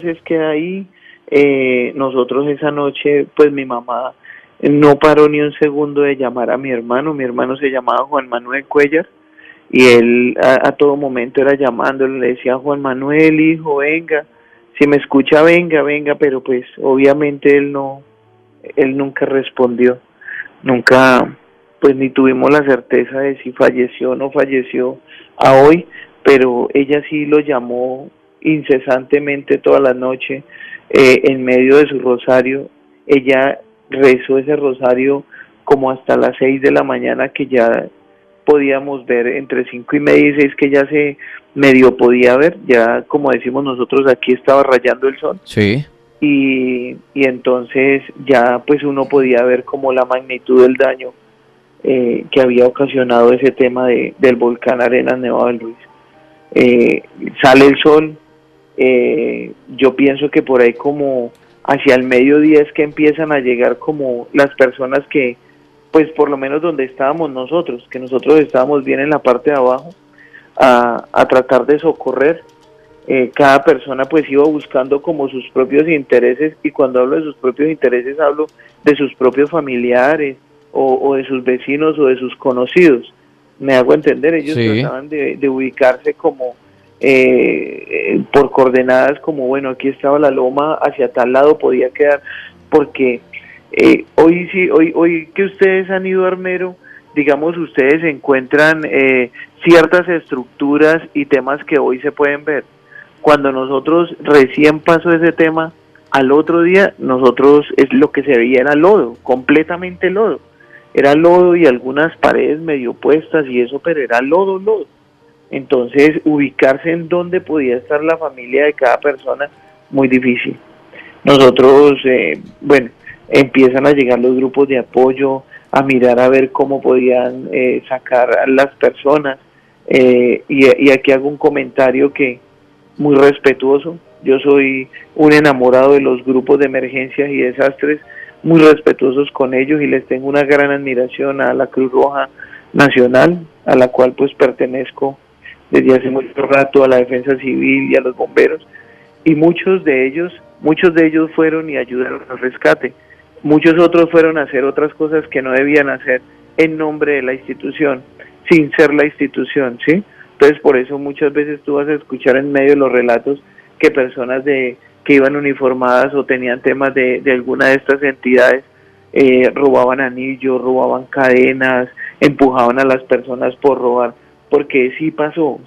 Es que ahí nosotros esa noche, pues mi mamá no paró ni un segundo de llamar a mi hermano se llamaba Juan Manuel Cuellar, y él a todo momento era llamándole, le decía: Juan Manuel, hijo, venga, si me escucha, venga, venga, pero pues obviamente él nunca respondió, nunca, pues ni tuvimos la certeza de si falleció o no falleció a hoy, pero ella sí lo llamó incesantemente toda la noche, en medio de su rosario. Ella rezó ese rosario como hasta las 6 de la mañana, que ya podíamos ver, entre 5:30 y 6, que ya se medio podía ver, ya como decimos nosotros aquí, estaba rayando el sol. Sí. Y entonces ya pues uno podía ver como la magnitud del daño que había ocasionado ese tema del volcán Arenas Nevado del Ruiz. Sale el sol, yo pienso que por ahí como hacia el mediodía es que empiezan a llegar como las personas que, pues por lo menos donde estábamos nosotros, que nosotros estábamos bien en la parte de abajo, a tratar de socorrer. Cada persona pues iba buscando como sus propios intereses, y cuando hablo de sus propios intereses hablo de sus propios familiares o de sus vecinos o de sus conocidos. Me hago entender, ellos Sí. trataban de ubicarse como por coordenadas, como bueno, aquí estaba la loma, hacia tal lado podía quedar, porque hoy sí, hoy que ustedes han ido a Armero, digamos, ustedes encuentran ciertas estructuras y temas que hoy se pueden ver. Cuando nosotros recién pasó ese tema, al otro día nosotros es lo que se veía era lodo, completamente lodo. Era lodo y algunas paredes medio puestas y eso, pero era lodo, lodo. Entonces, ubicarse en dónde podía estar la familia de cada persona, muy difícil. Nosotros, bueno, empiezan a llegar los grupos de apoyo, a mirar a ver cómo podían sacar a las personas. Y aquí hago un comentario que muy respetuoso. Yo soy un enamorado de los grupos de emergencias y desastres, muy respetuosos con ellos, y les tengo una gran admiración a la Cruz Roja Nacional, a la cual pues pertenezco desde hace mucho rato, a la Defensa Civil y a los bomberos, y muchos de ellos fueron y ayudaron al rescate. Muchos otros fueron a hacer otras cosas que no debían hacer en nombre de la institución, sin ser la institución, ¿sí? Entonces, por eso muchas veces tú vas a escuchar en medio de los relatos que personas que iban uniformadas o tenían temas de alguna de estas entidades, robaban anillos, robaban cadenas, empujaban a las personas por robar, porque sí pasó,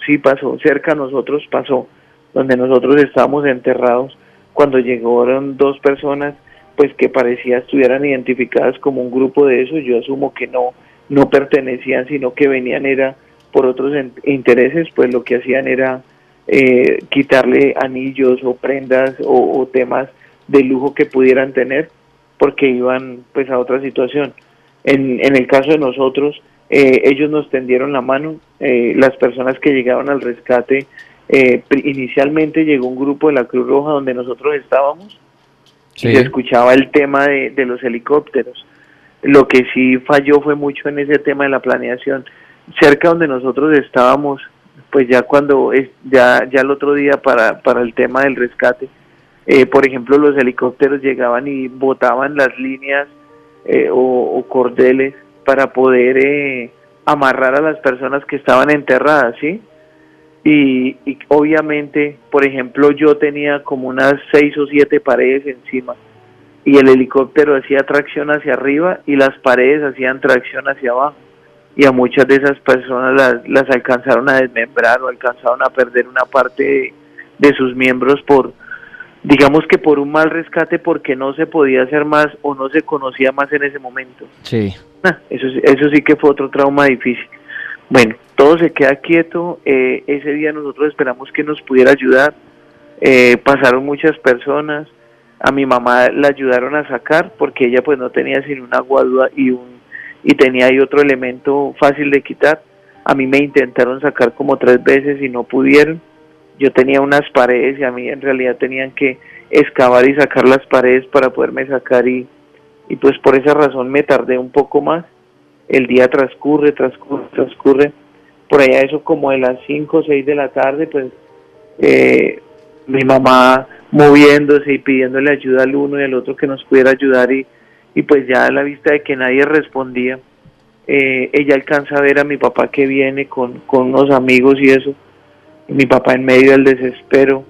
cerca a nosotros pasó, donde nosotros estábamos enterrados, cuando llegaron dos personas, pues que parecía estuvieran identificadas como un grupo de esos. Yo asumo que no pertenecían, sino que venían era por otros intereses, pues lo que hacían era quitarle anillos o prendas o temas de lujo que pudieran tener, porque iban pues a otra situación. En el caso de nosotros, ellos nos tendieron la mano, las personas que llegaron al rescate, inicialmente llegó un grupo de la Cruz Roja donde nosotros estábamos, Sí. y se escuchaba el tema de los helicópteros. Lo que sí falló fue mucho en ese tema de la planeación. Cerca donde nosotros estábamos, pues ya cuando ya el otro día para el tema del rescate, por ejemplo, los helicópteros llegaban y botaban las líneas o cordeles para poder amarrar a las personas que estaban enterradas, ¿sí? Y obviamente, por ejemplo, yo tenía como unas 6 o 7 paredes encima, y el helicóptero hacía tracción hacia arriba y las paredes hacían tracción hacia abajo, y a muchas de esas personas las alcanzaron a desmembrar o alcanzaron a perder una parte de sus miembros por, digamos que por un mal rescate, porque no se podía hacer más o no se conocía más en ese momento. Sí. Eso sí que fue otro trauma difícil. Bueno, todo se queda quieto. Ese día nosotros esperamos que nos pudiera ayudar. Pasaron muchas personas. A mi mamá la ayudaron a sacar porque ella pues no tenía sino una guadua y tenía ahí otro elemento fácil de quitar. A mí me intentaron sacar como 3 veces y no pudieron. Yo tenía unas paredes y a mí en realidad tenían que excavar y sacar las paredes para poderme sacar, y pues por esa razón me tardé un poco más. El día transcurre. Por allá eso como de las 5 o 6 de la tarde, pues mi mamá moviéndose y pidiéndole ayuda al uno y al otro que nos pudiera ayudar y pues ya a la vista de que nadie respondía, ella alcanza a ver a mi papá que viene con unos amigos y eso, y mi papá en medio del desespero,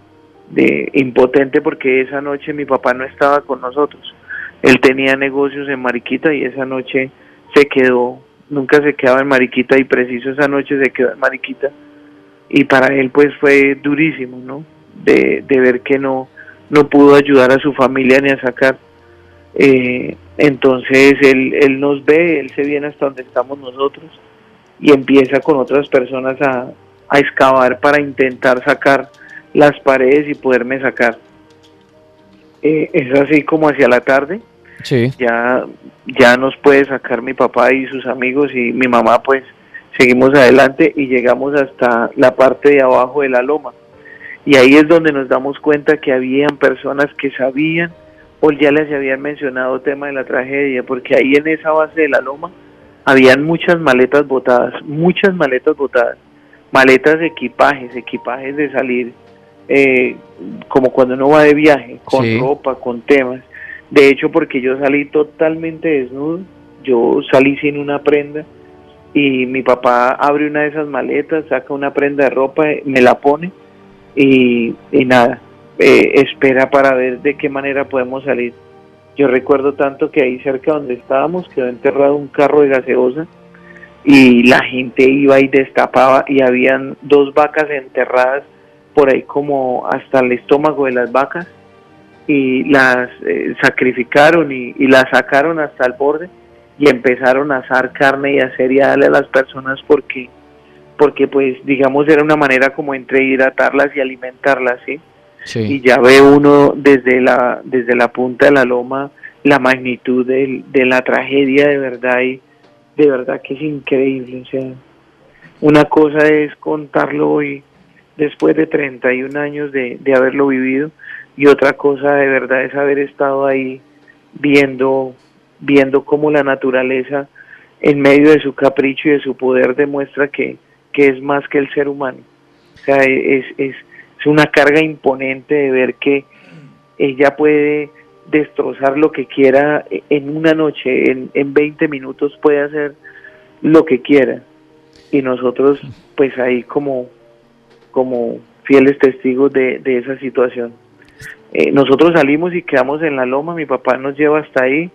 de impotente porque esa noche mi papá no estaba con nosotros, él tenía negocios en Mariquita y esa noche se quedó, nunca se quedaba en Mariquita y preciso esa noche se quedó en Mariquita y para él pues fue durísimo, ¿no? De ver que no pudo ayudar a su familia ni a sacar. Entonces él nos ve, él se viene hasta donde estamos nosotros y empieza con otras personas a excavar para intentar sacar las paredes y poderme sacar. Es así como hacia la tarde, Sí. ya nos puede sacar mi papá y sus amigos y mi mamá pues seguimos adelante y llegamos hasta la parte de abajo de la loma. Y ahí es donde nos damos cuenta que habían personas que sabían o ya les habían mencionado el tema de la tragedia, porque ahí en esa base de la loma habían muchas maletas botadas, maletas de equipajes de salir, eh, como cuando uno va de viaje, con Sí. ropa, con temas. De hecho, porque yo salí totalmente desnudo, yo salí sin una prenda y mi papá abre una de esas maletas, saca una prenda de ropa, me la pone y nada, espera para ver de qué manera podemos salir. Yo recuerdo tanto que ahí cerca donde estábamos quedó enterrado un carro de gaseosa y la gente iba y destapaba y habían dos vacas enterradas por ahí como hasta el estómago de las vacas y las sacrificaron y las sacaron hasta el borde y empezaron a asar carne y a hacer y a darle a las personas porque pues digamos era una manera como entre hidratarlas y alimentarlas, ¿sí? Sí. Y ya ve uno desde la punta de la loma la magnitud de la tragedia de verdad y de verdad que es increíble, o sea, una cosa es contarlo hoy después de 31 años de haberlo vivido y otra cosa de verdad es haber estado ahí viendo cómo la naturaleza en medio de su capricho y de su poder demuestra que es más que el ser humano. O sea, es una carga imponente de ver que ella puede destrozar lo que quiera en una noche, en 20 minutos puede hacer lo que quiera. Y nosotros, pues ahí como fieles testigos de esa situación. Nosotros salimos y quedamos en la loma, mi papá nos lleva hasta ahí,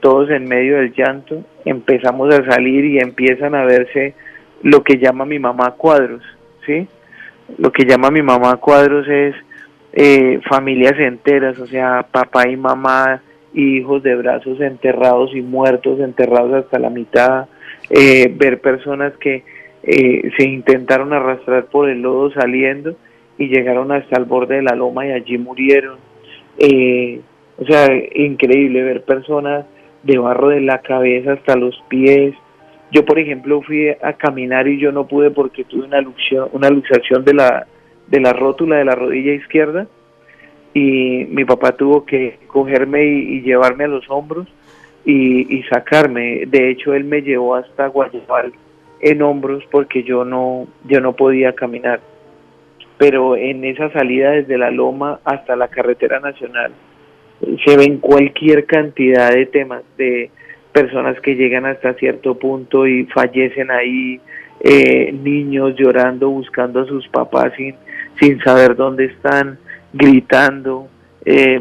todos en medio del llanto, empezamos a salir y empiezan a verse lo que llama mi mamá cuadros, ¿sí? Lo que llama mi mamá cuadros es familias enteras, o sea, papá y mamá, hijos de brazos enterrados y muertos, enterrados hasta la mitad, ver personas que se intentaron arrastrar por el lodo saliendo y llegaron hasta el borde de la loma y allí murieron. O sea, increíble ver personas de barro de la cabeza hasta los pies. Yo, por ejemplo, fui a caminar y yo no pude porque tuve una luxación de la rótula de la rodilla izquierda y mi papá tuvo que cogerme y llevarme a los hombros y sacarme. De hecho, él me llevó hasta Guayabal en hombros porque yo no podía caminar. Pero en esa salida desde la loma hasta la carretera nacional se ven cualquier cantidad de temas de personas que llegan hasta cierto punto y fallecen ahí, niños llorando buscando a sus papás sin saber dónde están, gritando,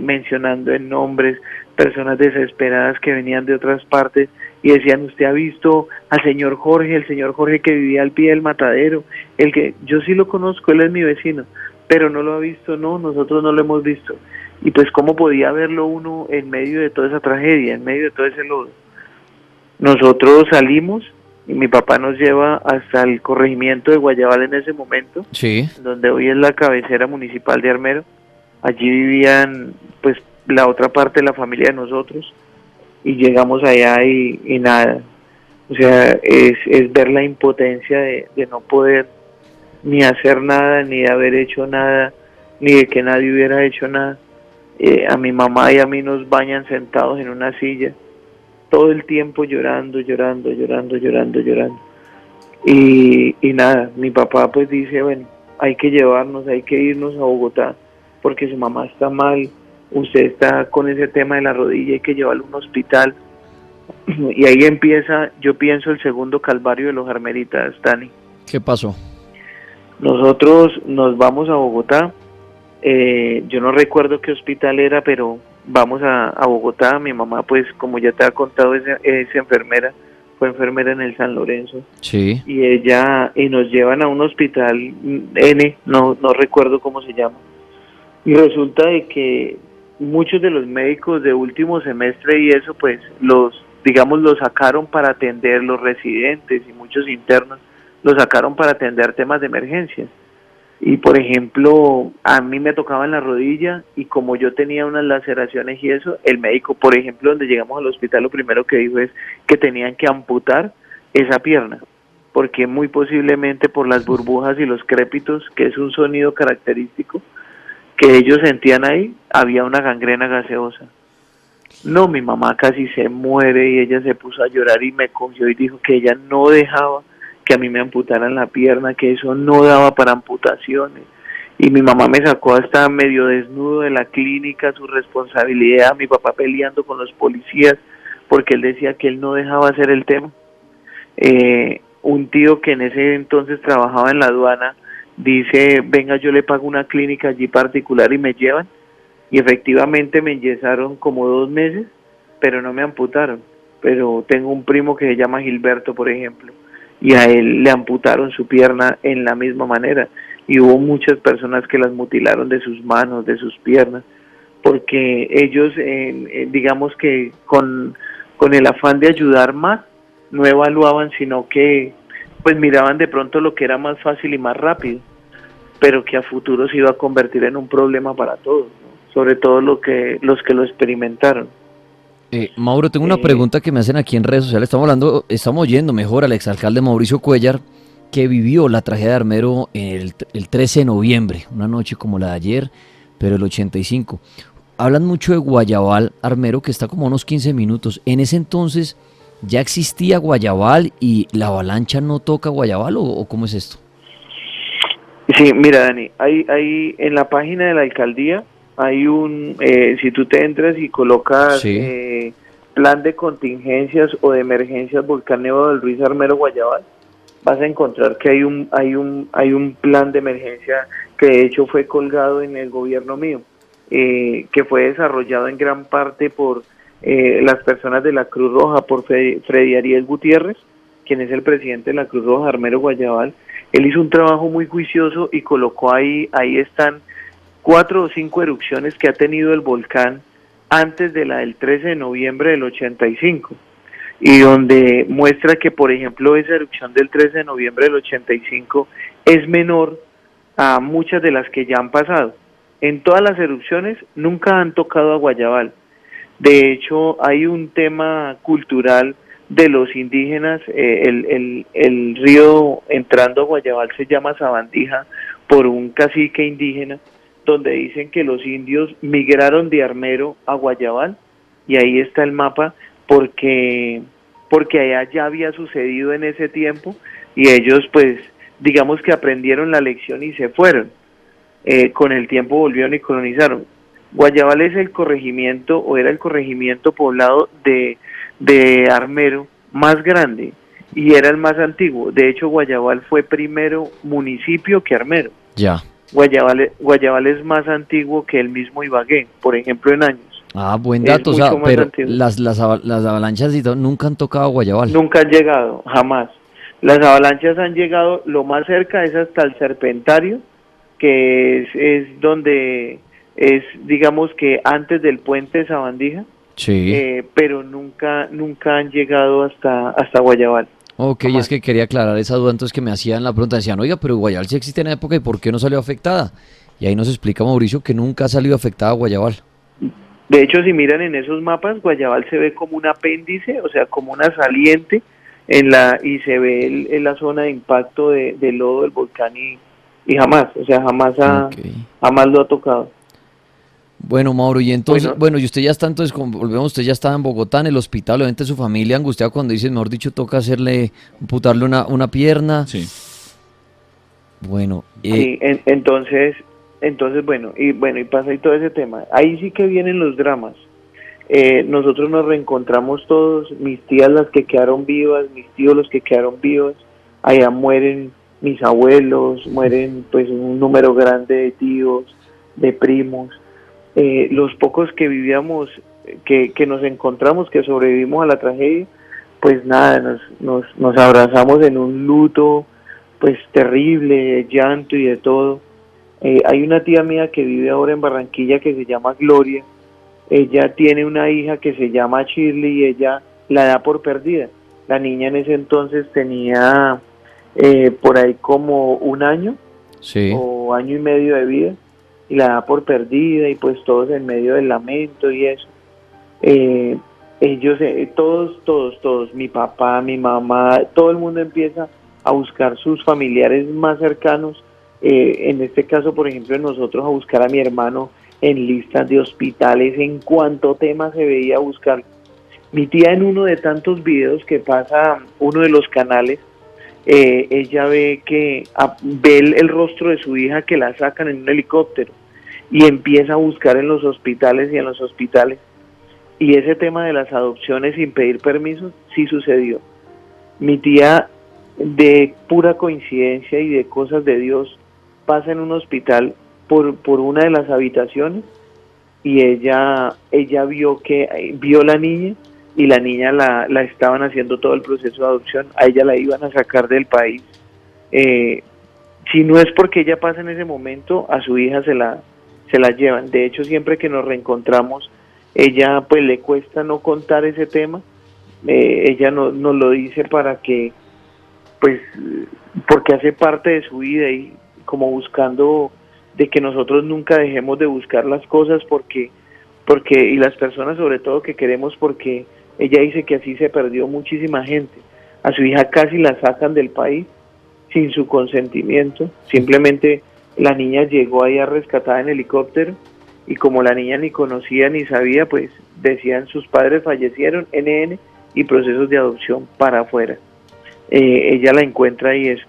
mencionando en nombres, personas desesperadas que venían de otras partes y decían, usted ha visto al señor Jorge, el señor Jorge que vivía al pie del matadero, el que yo sí lo conozco, él es mi vecino, pero no lo ha visto, no, nosotros no lo hemos visto. Y pues cómo podía verlo uno en medio de toda esa tragedia, en medio de todo ese lodo. Nosotros salimos y mi papá nos lleva hasta el corregimiento de Guayabal en ese momento, Sí. donde hoy es la cabecera municipal de Armero. Allí vivían pues la otra parte de la familia de nosotros y llegamos allá y nada. O sea, es ver la impotencia de no poder ni hacer nada, ni de haber hecho nada, ni de que nadie hubiera hecho nada. A mi mamá y a mí nos bañan sentados en una silla, todo el tiempo llorando, llorando, llorando, llorando, llorando. Y nada, mi papá pues dice, bueno, hay que llevarnos, hay que irnos a Bogotá, porque su mamá está mal, usted está con ese tema de la rodilla, hay que llevarlo a un hospital. Y ahí empieza, yo pienso, el segundo calvario de los armeritas, Dani. ¿Qué pasó? Nosotros nos vamos a Bogotá, yo no recuerdo qué hospital era, pero vamos a Bogotá. Mi mamá, pues, como ya te ha contado, es enfermera, fue enfermera en el San Lorenzo. Sí. Y nos llevan a un hospital no recuerdo cómo se llama. Y resulta de que muchos de los médicos de último semestre y eso, pues, los sacaron para atender los residentes y muchos internos, los sacaron para atender temas de emergencia. Y por ejemplo, a mí me tocaba en la rodilla y como yo tenía unas laceraciones y eso, el médico, por ejemplo, donde llegamos al hospital, lo primero que dijo es que tenían que amputar esa pierna, porque muy posiblemente por las burbujas y los crépitos, que es un sonido característico que ellos sentían ahí, había una gangrena gaseosa. No, mi mamá casi se muere y ella se puso a llorar y me cogió y dijo que ella no dejaba que a mí me amputaran la pierna, que eso no daba para amputaciones. Y mi mamá me sacó hasta medio desnudo de la clínica, su responsabilidad, mi papá peleando con los policías, porque él decía que él no dejaba hacer el tema. Un tío que en ese entonces trabajaba en la aduana, dice, venga, yo le pago una clínica allí particular y me llevan. Y efectivamente me enyesaron como 2 meses, pero no me amputaron. Pero tengo un primo que se llama Gilberto, por ejemplo, y a él le amputaron su pierna en la misma manera, y hubo muchas personas que las mutilaron de sus manos, de sus piernas, porque ellos, digamos que con el afán de ayudar más, no evaluaban, sino que pues miraban de pronto lo que era más fácil y más rápido, pero que a futuro se iba a convertir en un problema para todos, ¿no? Sobre todo los que lo experimentaron. Mauro, tengo una pregunta que me hacen aquí en redes sociales. Estamos oyendo mejor al exalcalde Mauricio Cuéllar, que vivió la tragedia de Armero el 13 de noviembre, una noche como la de ayer, pero el 85. Hablan mucho de Guayabal, Armero, que está como a unos 15 minutos. En ese entonces, ¿ya existía Guayabal y la avalancha no toca Guayabal o cómo es esto? Sí, mira, Dani, hay en la página de la alcaldía hay si tú te entras y colocas Sí. plan de contingencias o de emergencias Volcán Nevado del Ruiz Armero Guayabal, vas a encontrar que hay un plan de emergencia que de hecho fue colgado en el gobierno mío, que fue desarrollado en gran parte por las personas de la Cruz Roja, por Freddy Ariel Gutiérrez, quien es el presidente de la Cruz Roja Armero Guayabal. Él hizo un trabajo muy juicioso y colocó ahí están 4 o 5 erupciones que ha tenido el volcán antes de la del 13 de noviembre del 85, y donde muestra que, por ejemplo, esa erupción del 13 de noviembre del 85 es menor a muchas de las que ya han pasado. En todas las erupciones nunca han tocado a Guayabal. De hecho, hay un tema cultural de los indígenas, el río entrando a Guayabal se llama Sabandija por un cacique indígena, donde dicen que los indios migraron de Armero a Guayabal, y ahí está el mapa, porque allá ya había sucedido en ese tiempo, y ellos pues digamos que aprendieron la lección y se fueron. Con el tiempo volvieron y colonizaron. Guayabal es el corregimiento, o era el corregimiento poblado de Armero más grande, y era el más antiguo. De hecho, Guayabal fue primero municipio que Armero. Ya. Guayabal es más antiguo que el mismo Ibagué, por ejemplo, en años. Ah, buen dato, o sea, pero las avalanchas y todo nunca han tocado a Guayabal. Nunca han llegado, jamás. Las avalanchas han llegado, lo más cerca es hasta el Serpentario, que es donde es, digamos que antes del puente de Sabandija, sí. Pero nunca han llegado hasta Guayabal. Ok, Jamás. es que quería aclarar esa duda entonces que me hacían la pregunta. Decían, oiga, pero Guayabal sí existe en la época y ¿por qué no salió afectada? Y ahí nos explica Mauricio que nunca ha salido afectada Guayabal. De hecho, si miran en esos mapas, Guayabal se ve como un apéndice, o sea, como una saliente, y se ve en la zona de impacto del lodo del volcán, y jamás, o sea, jamás lo ha tocado. Bueno, Mauro, y entonces, bueno, y usted ya está, entonces, volvemos, usted ya está en Bogotá, en el hospital, obviamente su familia angustiada cuando dice, mejor dicho, toca amputarle una pierna. Sí. Bueno, Sí, entonces bueno, y pasa y todo ese tema. Ahí sí que vienen los dramas. Nosotros nos reencontramos todos, mis tías las que quedaron vivas, mis tíos los que quedaron vivos, allá mueren mis abuelos, mueren pues un número grande de tíos, de primos, los pocos que vivíamos, que nos encontramos, que sobrevivimos a la tragedia, pues nada, nos abrazamos en un luto pues terrible, de llanto y de todo. Hay una tía mía que vive ahora en Barranquilla que se llama Gloria. Ella tiene una hija que se llama Shirley y ella la da por perdida. La niña en ese entonces tenía por ahí como un año sí. o año y medio de vida y la da por perdida y pues todos en medio del lamento y eso. Eh, ellos, todos, mi papá, mi mamá, todo el mundo empieza a buscar sus familiares más cercanos. En este caso, por ejemplo, nosotros a buscar a mi hermano en listas de hospitales, en cuánto tema se veía buscar. Mi tía en uno de tantos videos que pasa uno de los canales, ella ve que ve el rostro de su hija que la sacan en un helicóptero y empieza a buscar en los hospitales y en los hospitales. Y ese tema de las adopciones sin pedir permiso sí sucedió. Mi tía, de pura coincidencia y de cosas de Dios, pasa en un hospital por una de las habitaciones y ella vio la niña y la niña la estaban haciendo todo el proceso de adopción, a ella la iban a sacar del país. Eh, si no es porque ella pasa en ese momento, a su hija se la llevan. De hecho, siempre que nos reencontramos, ella pues le cuesta no contar ese tema. Ella no, nos lo dice para que, pues, porque hace parte de su vida y como buscando de que nosotros nunca dejemos de buscar las cosas y las personas sobre todo que queremos, porque ella dice que así se perdió muchísima gente. A su hija casi la sacan del país sin su consentimiento, simplemente la niña llegó ahí a rescatada en helicóptero y como la niña ni conocía ni sabía, pues decían sus padres fallecieron, NN, y procesos de adopción para afuera. Ella la encuentra y eso.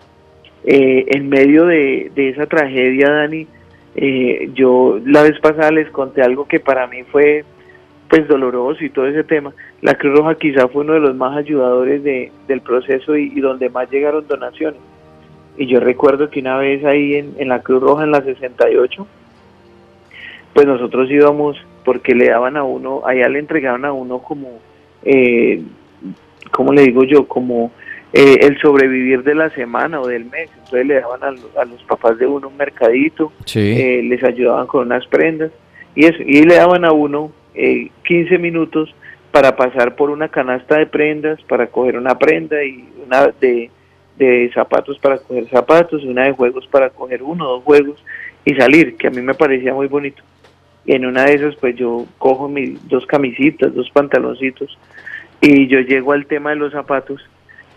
En medio de esa tragedia, Dani, yo la vez pasada les conté algo que para mí fue pues doloroso y todo ese tema. La Cruz Roja quizá fue uno de los más ayudadores del proceso y donde más llegaron donaciones. Y yo recuerdo que una vez ahí en la Cruz Roja, en la 68, pues nosotros íbamos porque le daban a uno, allá le entregaban a uno como, ¿cómo le digo yo? Como el sobrevivir de la semana o del mes. Entonces le daban a los papás de uno un mercadito, Sí. les ayudaban con unas prendas y eso, y le daban a uno 15 minutos para pasar por una canasta de prendas, para coger una prenda y una de zapatos para coger zapatos, una de juegos para coger uno o dos juegos y salir, que a mí me parecía muy bonito. Y en una de esas pues yo cojo mis dos camisitas, dos pantaloncitos y yo llego al tema de los zapatos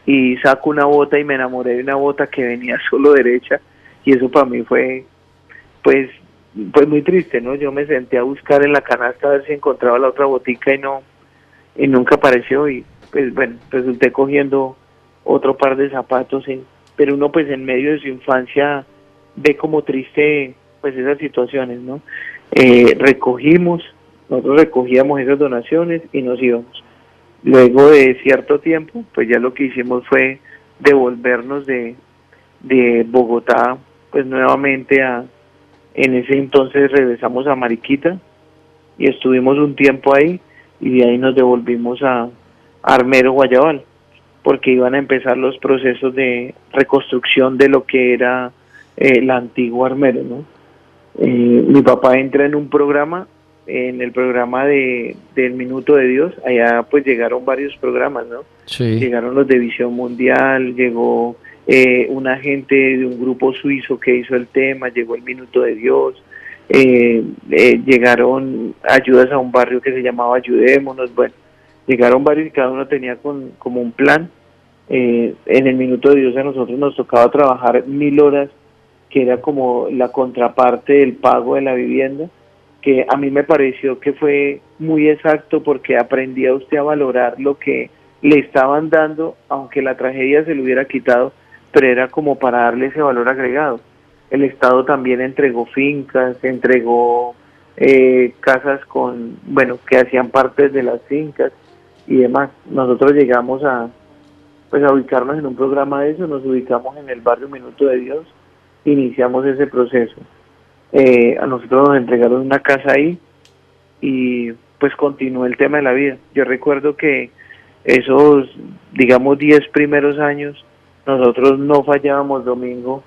y saco una bota y me enamoré de una bota que venía solo derecha y eso para mí fue pues pues muy triste, ¿no? Yo me senté a buscar en la canasta a ver si encontraba la otra botica y nunca apareció y pues bueno, resulté cogiendo otro par de zapatos, pero uno pues en medio de su infancia ve como triste pues esas situaciones, ¿no? Nosotros recogíamos esas donaciones y nos íbamos. Luego de cierto tiempo, pues ya lo que hicimos fue devolvernos de Bogotá, pues nuevamente en ese entonces regresamos a Mariquita y estuvimos un tiempo ahí y de ahí nos devolvimos a Armero, Guayabal, porque iban a empezar los procesos de reconstrucción de lo que era la antigua Armero, ¿no? Mi papá entra en un programa, en el programa del Minuto de Dios, allá pues llegaron varios programas, ¿no? Sí. Llegaron los de Visión Mundial, llegó una gente de un grupo suizo que hizo el tema, llegó el Minuto de Dios, llegaron ayudas a un barrio que se llamaba Ayudémonos, bueno, llegaron varios y cada uno tenía como un plan. En el Minuto de Dios a nosotros nos tocaba trabajar 1000 horas, que era como la contraparte del pago de la vivienda, que a mí me pareció que fue muy exacto porque aprendía usted a valorar lo que le estaban dando, aunque la tragedia se lo hubiera quitado, pero era como para darle ese valor agregado. el Estado también entregó fincas, entregó casas con, bueno, que hacían parte de las fincas y demás. Nosotros llegamos pues a ubicarnos en un programa de eso, nos ubicamos en el barrio Minuto de Dios, iniciamos ese proceso. A nosotros nos entregaron una casa ahí y pues continuó el tema de la vida. Yo recuerdo que esos, digamos, 10 primeros años, nosotros no fallábamos domingo.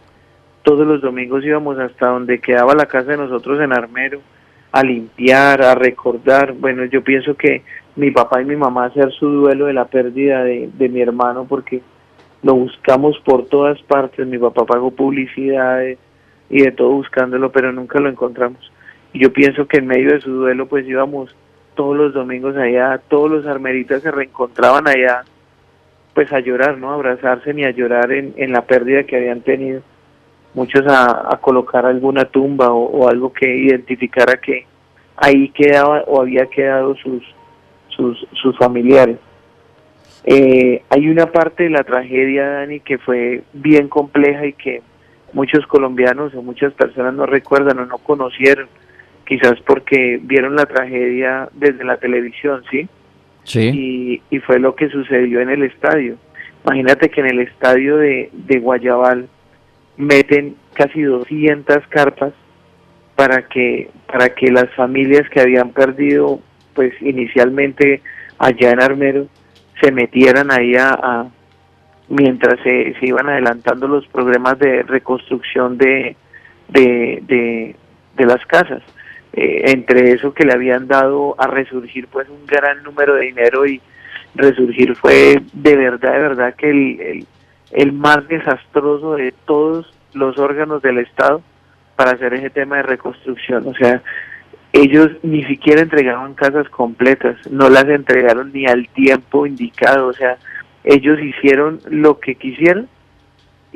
Todos los domingos íbamos hasta donde quedaba la casa de nosotros en Armero, a limpiar, a recordar. Bueno, yo pienso que mi papá y mi mamá hacer su duelo de la pérdida de mi hermano, porque lo buscamos por todas partes. Mi papá pagó publicidades y de todo buscándolo, pero nunca lo encontramos. Y yo pienso que en medio de su duelo pues íbamos todos los domingos allá, todos los armeritas se reencontraban allá, pues a llorar, ¿no? A abrazarse y a llorar en la pérdida que habían tenido. Muchos a colocar alguna tumba o algo que identificara que ahí quedaba o había quedado sus familiares. Hay una parte de la tragedia, Dani, que fue bien compleja y que muchos colombianos o muchas personas no recuerdan o no conocieron, quizás porque vieron la tragedia desde la televisión, ¿sí? Sí. Y fue lo que sucedió en el estadio. Imagínate que en el estadio de Guayabal meten casi 200 carpas para que las familias que habían perdido pues inicialmente allá en Armero se metieran ahí mientras se iban adelantando los programas de reconstrucción de las casas. Entre eso que le habían dado a Resurgir pues un gran número de dinero, y Resurgir fue de verdad que el más desastroso de todos los órganos del Estado para hacer ese tema de reconstrucción. O sea, ellos ni siquiera entregaban casas completas, no las entregaron ni al tiempo indicado. O sea, ellos hicieron lo que quisieron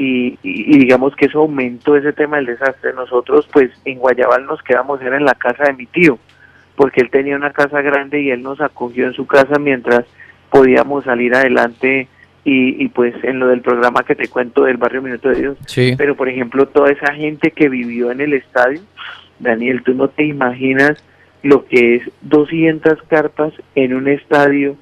y digamos que eso aumentó ese tema del desastre. Nosotros pues en Guayabal nos quedamos, era en la casa de mi tío, porque él tenía una casa grande y él nos acogió en su casa mientras podíamos salir adelante y pues en lo del programa que te cuento del barrio Minuto de Dios. Sí. Pero por ejemplo toda esa gente que vivió en el estadio, Daniel, tú no te imaginas lo que es 200 carpas en un estadio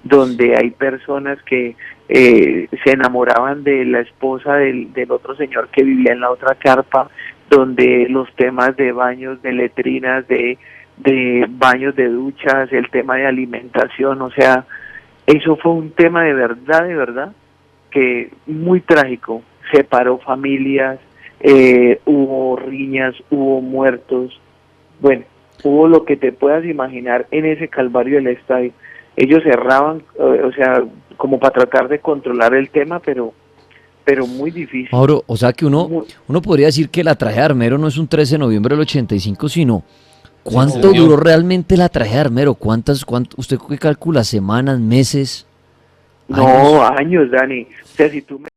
donde hay personas que se enamoraban de la esposa del otro señor que vivía en la otra carpa, donde los temas de baños, de letrinas, de baños de duchas, el tema de alimentación, o sea, eso fue un tema de verdad, que muy trágico. Separó familias, hubo riñas, hubo muertos, bueno, hubo lo que te puedas imaginar en ese calvario del estadio. Ellos cerraban, o sea, como para tratar de controlar el tema, pero muy difícil. Mauro, o sea que uno podría decir que la tragedia de Armero no es un 13 de noviembre del 85, sino ¿cuánto duró realmente la tragedia de Armero? ¿Usted qué calcula? ¿Semanas, meses? No, años, Dani. O sea, si tú me